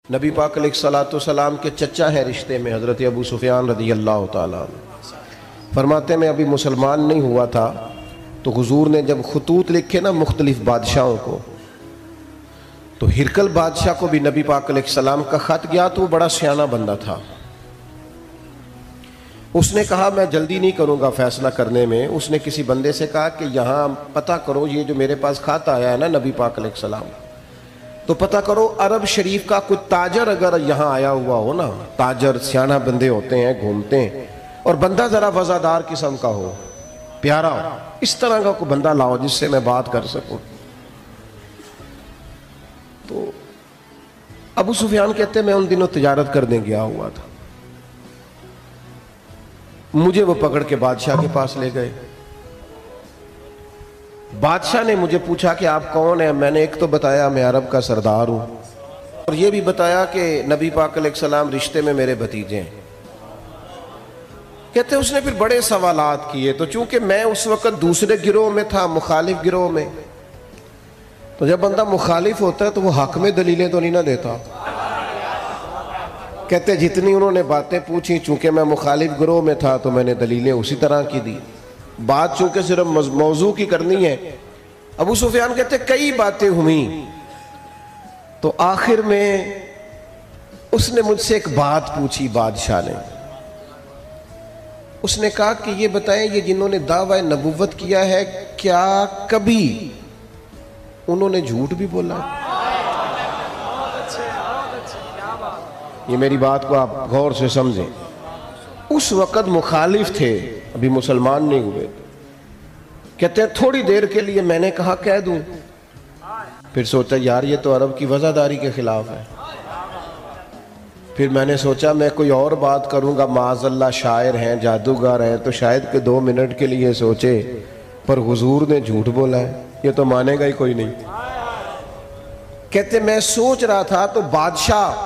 نبی پاک علیہ السلام کے چچا ہیں رشتے میں، حضرت ابو سفیان رضی اللہ تعالیٰ عنہ فرماتے ہیں میں ابھی مسلمان نہیں ہوا تھا تو حضور نے جب خطوط لکھے نا مختلف بادشاہوں کو، تو ہرقل بادشاہ کو بھی نبی پاک علیہ السلام کا خط گیا تو وہ بڑا سیانہ بندہ تھا۔ اس نے کہا میں جلدی نہیں کروں گا فیصلہ کرنے میں۔ اس نے کسی بندے سے کہا کہ یہاں پتہ کرو، یہ جو میرے پاس خط آیا ہے نا نبی پاک علیہ السلام، تو پتہ کرو عرب شریف کا کوئی تاجر اگر یہاں آیا ہوا ہو نا، تاجر سیانہ بندے ہوتے ہیں، گھومتے ہیں، اور بندہ ذرا وفادار قسم کا ہو، پیارا ہو، اس طرح کا کوئی بندہ لاؤ جس سے میں بات کر سکوں۔ تو ابو سفیان کہتے ہیں میں ان دنوں تجارت کرنے گیا ہوا تھا، مجھے وہ پکڑ کے بادشاہ کے پاس لے گئے۔ بادشاہ نے مجھے پوچھا کہ آپ کون ہیں؟ میں نے ایک تو بتایا میں عرب کا سردار ہوں، اور یہ بھی بتایا کہ نبی پاک علیہ السلام رشتے میں میرے بھتیجے ہیں۔ کہتے ہیں اس نے پھر بڑے سوالات کیے، تو چونکہ میں اس وقت دوسرے گروہ میں تھا، مخالف گروہ میں، تو جب بندہ مخالف ہوتا ہے تو وہ حق میں دلیلیں تو نہیں نہ دیتا۔ کہتے جتنی انہوں نے باتیں پوچھی، چونکہ میں مخالف گروہ میں تھا تو میں نے دلیلیں اسی طرح کی دی۔ بات چونکہ صرف موضوع کی کرنی ہے، ابو سفیان کہتے کئی باتیں ہوئیں، تو آخر میں اس نے مجھ سے ایک بات پوچھی بادشاہ نے۔ اس نے کہا کہ یہ بتائیں یہ جنہوں نے دعویٰ نبوت کیا ہے کیا کبھی انہوں نے جھوٹ بھی بولا؟ یہ میری بات کو آپ غور سے سمجھیں۔ اس وقت مخالف تھے، ابھی مسلمان نہیں ہوئے۔ کہتے ہیں تھوڑی دیر کے لیے میں نے کہا کہہ دوں، پھر سوچا یار یہ تو عرب کی وفاداری کے خلاف ہے۔ پھر میں نے سوچا میں کوئی اور بات کروں گا، معاذ اللہ شاعر ہیں، جادوگر ہیں، تو شاید کہ 2 منٹ کے لیے سوچے، پر حضور نے جھوٹ بولا ہے، یہ تو مانے گا ہی کوئی نہیں۔ کہتے میں سوچ رہا تھا تو بادشاہ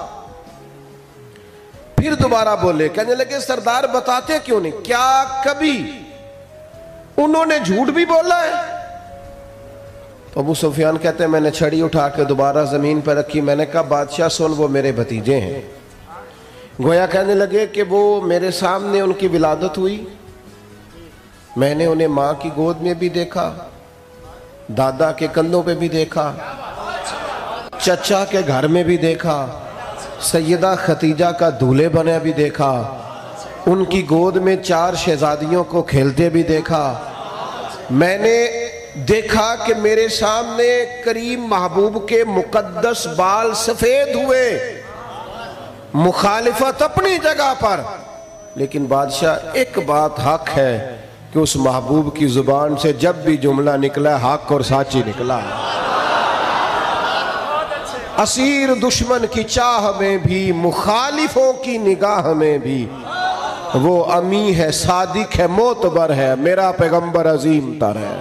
پھر دوبارہ بولے، کہنے لگے سردار بتاتے کیوں نہیں، کیا کبھی انہوں نے جھوٹ بھی بولا ہے؟ تو ابو سفیان کہتے ہیں میں نے چھڑی اٹھا کے دوبارہ زمین پر رکھی، میں نے کہا بادشاہ سن وہ میرے بھتیجے ہیں۔ گویا کہنے لگے کہ وہ میرے سامنے ان کی ولادت ہوئی، میں نے انہیں ماں کی گود میں بھی دیکھا، دادا کے کندھوں پہ بھی دیکھا، چچا کے گھر میں بھی دیکھا، سیدہ ختیجہ کا دولہے بنے بھی دیکھا، ان کی گود میں 4 شہزادیوں کو کھیلتے بھی دیکھا۔ میں نے دیکھا کہ میرے سامنے کریم محبوب کے مقدس بال سفید ہوئے، مخالفت اپنی جگہ پر، لیکن بادشاہ ایک بات حق ہے کہ اس محبوب کی زبان سے جب بھی جملہ نکلا حق اور سچی نکلا۔ اسیر دشمن کی چاہ میں بھی، مخالفوں کی نگاہ میں بھی، وہ امی ہے، صادق ہے، معتبر ہے، میرا پیغمبر عظیم تر ہے۔